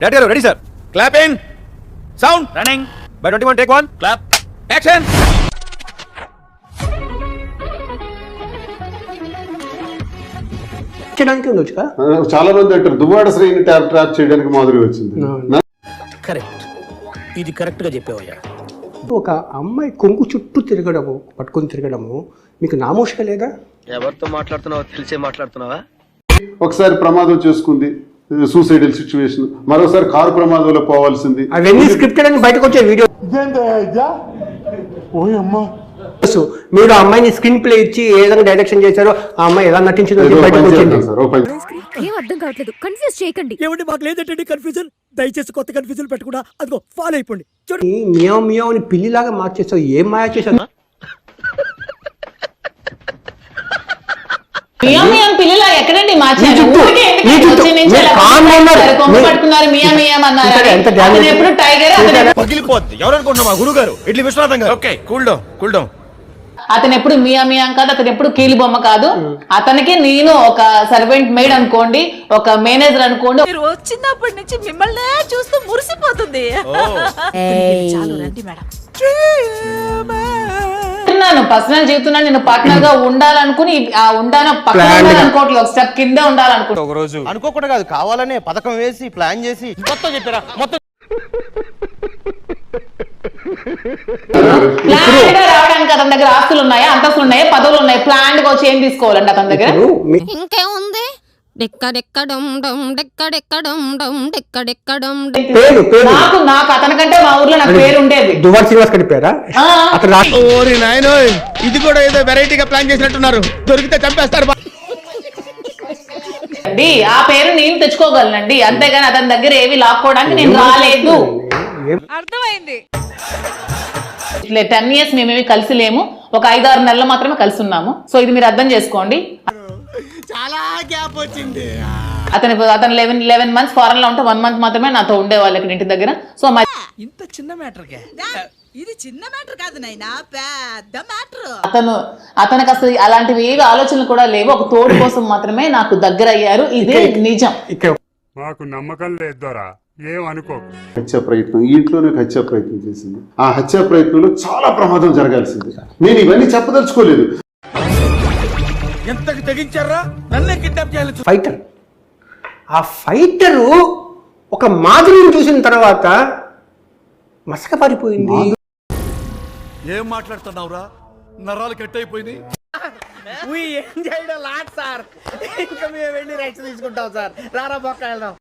Ready, sir. Clap in. Sound. Running. By 21, take one. Clap. Action. చాలా మంది అంటారు దువ్వాడ శ్రేణి ట్రాప్ చేయడానికి మాదిరి వచ్చింది. కరెక్ట్, ఇది కరెక్ట్ గా చెప్పావయ్యా. ఒక అమ్మాయి కొంగు చుట్టూ తిరగడము, పట్టుకొని తిరగడము మీకు నామోషిక లేదా? ఎవరితో మాట్లాడుతున్నావో తెలిసే మాట్లాడుతున్నావా? ఒకసారి ప్రమాదం చేసుకుంది, సూసైడల్ సిచ్యువేషన్, మరోసారి కారు ప్రమాదంలో పోవాల్సింది. అవన్నీ స్క్రిప్టెడ్ అని బయటకు వచ్చే వీడియో. మీరు ఆ అమ్మాయిని స్క్రీన్ ప్లే ఇచ్చి ఏ విధంగా డైరెక్షన్ చేశారో, ఆ అమ్మాయి ఎలా నటించిందో బయటకు వచ్చింది. ఏం అర్థం కావట్లేదు, కన్ఫ్యూజ్ చేయకండి. ఏమండి మాకు లేదంటే కన్ఫ్యూజన్, దయచేసి కొత్త కన్ఫ్యూజన్ పెట్టకుండా అదిగో ఫాలో అయిపోండి. మియావ్ మియావ్ అని పిల్లిలాగా మార్చేస్తావు, ఏం మాయా చేశావు? పిల్లలా ఎక్కడండి మార్చారు? ఎప్పుడు టైగర్, పగిలిపోద్ది. ఎవరనుకుంటున్నా గురువు గారు ఇట్లా విశ్వనాథం గారు. Okay, cool down. అతను ఎప్పుడు మియా మియా కాదు, అతను ఎప్పుడు కీలు బొమ్మ కాదు. అతనికి నేను ఒక సర్వెంట్ మేడ్ అనుకోండి, ఒక మేనేజర్ అనుకోండి. మీరు వచ్చినప్పటి నుంచి మిమ్మల్ని చూస్తూ మురిసిపోతుంది. చాలు రండి మేడం. పర్సనల్ జీవితంలో నేను పార్ట్నర్ గా ఉండాలనుకుని పక్కన ఉండాలనుకోవట్లేదు, ఒక స్టెప్ కింద ఉండాలనుకుంటా. ఒక రోజు అనుకోకుండా కాదు, కావాలనే పథకం వేసి ప్లాన్ చేసి మొత్తం చెప్పారా? మొత్తం ప్లాన్ గా రావడానికి అతని దగ్గర ఆస్తులు ఉన్నాయా, అంతస్తులు ఉన్నాయా, పదవులు ఉన్నాయా? ప్లాన్ గా వచ్చి ఏం తీసుకోవాలండి అతని దగ్గర? ఇంకేముంది? నాకు అతనికంటే మా ఊర్లో నాకు పేరు ఉండేది. దువ్వాడ శ్రీనివాస్ కడిపారా? ఇది కూడా ఏదో వెరైటీగా ప్లాన్ చేసినట్టున్నారు. దొరికితే చంపేస్తారు. ఆ పేరు నేను తెచ్చుకోగలనండి, అంతేగాని అతని దగ్గర ఏవి లాక్కోవడానికి నేను రాలేదు. అర్థమైంది. 10 years మేమేమి కలిసి లేము, ఒక 5-6 నెలలు మాత్రమే కలిసి ఉన్నాము. సో ఇది మీరు అర్థం చేసుకోండి. చాలా గ్యాప్ వచ్చింది. అతను 11 months ఫారెన్ లో ఉంటే 1 month మాత్రమే నాతో ఉండేవాళ్ళు ఇక్కడ ఇంటి దగ్గర. సో ఇంత చిన్న మ్యాటర్ ఇది చిన్న మ్యాటర్ కాదు నాయనా, పెద్ద మ్యాటర్. అతనికి అసలు అలాంటివి ఏవి ఆలోచనలు కూడా లేవు. ఒక తోడు కోసం మాత్రమే నాకు దగ్గర అయ్యారు. ఇదే నిజం. మాకు నమ్మకం లేదు దొరా, ఏం అనుకోకు. హత్యా ప్రయత్నం, ఇంట్లోనే హత్యా ప్రయత్నం చేసింది. ఆ హత్యా ప్రయత్నంలో చాలా ప్రమాదం జరగాల్సింది. నేను ఇవన్నీ చెప్పదలుచుకోలేదు. ఎంతకి తెగించారా? నన్నే కిడ్నాప్ చేయాలి. ఫైటర్, ఆ ఫైటరు ఒక మాధురిని చూసిన తర్వాత మసక పారిపోయింది. ఏం మాట్లాడుతున్నావురా? నరాలు కట్ అయిపోయింది. ఇంకా మేము వెళ్ళి రైట్స్ తీసుకుంటాం సార్. రారా బొక్క వెళ్దాం.